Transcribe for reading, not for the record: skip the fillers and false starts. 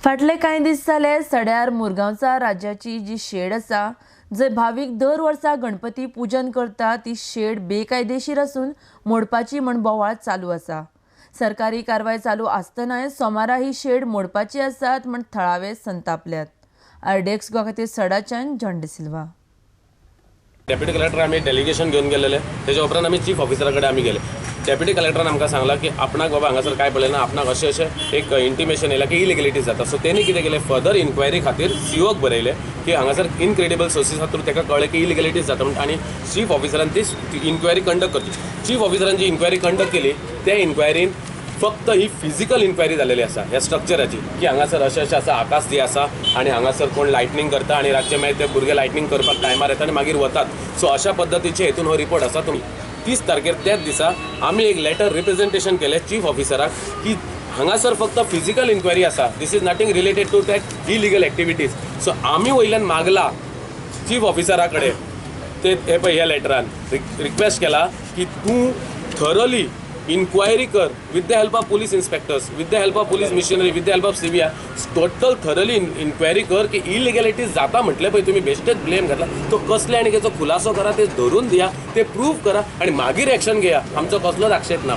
फाटले कांय दीस जाले सड्यार मुरगांवचा राज्याची जी शेड आसा जंय भावीक दर वर्सा गणपती पूजन करता ती शेड बेकायदेशीर आसून मोडपाची म्हण बोवाळ चालू आसा। सरकारी कारवाय चालू आसतनाय सोमारा ही शेड मोडपाची आसात म्हण थळावे संतापल्यात। आरडेक्स गोवा खातीर सडाच्यान जॉन डिसिल्वा। डेप्युटी कलेक्टर आम्ही डेलिगेशन घेऊन गेलेले, त्याच्या उपरांत आम्ही चीफ ऑफिसराकडे आम्ही गेले। डेप्युटी कलेक्टरान आमकां सांगला की आपणाक बाबा हांगासर काय पळयना, आपणाक अशें एक इंटिमेशन येयला की इलिगलिटीज जाता। सो तेणी कितें केलें, फर्दर इन्क्वायरी खातीर सीओक बरयलें की हांगासर इनक्रेडिबल सोर्सीसा थ्रू ताका कळ्ळें की इलिगलिटीज जाता म्हणून, आनी चीफ ऑफिसरान ती इन्क्वायरी कंडक्ट करची। चीफ ऑफिसरान जी इन्क्वायरी कंडक्ट केली त्या इन्क्वायरीन फक्त ही फिजिकल इन्क्वायरी जालेली आसा ह्या स्ट्रक्चराची, की हांगासर अशें आसा आकाश दी आसा आनी हांगासर कोण लायटनींग करता आनी रातचे मागीर ते भुरगे लायटनींग करपाक टायमार येता आनी मागीर वतात। सो अशा पद्दतीचे हेतून हो रिपोर्ट आसा। तुमी 30 तारखेर त्याच दिसा आमी एक लेटर रिप्रेझेंटेशन केलें चीफ ऑफिसराक की हांगासर फक्त फिजिकल इन्क्वायरी आसा, this is nothing related to that illegal activities. So आमी वयल्यान मागला चीफ ऑफिसरा कडेन ते हे पळय ह्या लेटरान रिक्वेस्ट केला की तूं थरोली इन्क्वायरी कर with the help of police inspectors, with the help of police missionary, with the help of CBI, total thoroughly inquiry कर की इलिगॅलिटीज जाता म्हटले पळय तुम्ही बेश्टेच ब्लेम घातला तो कसले आनी तेचो खुलासो करा, ते धरून दिया, ते प्रूव्ह करा आनी मागीर एक्शन घेया। आमचो कसलोच आक्षेप ना।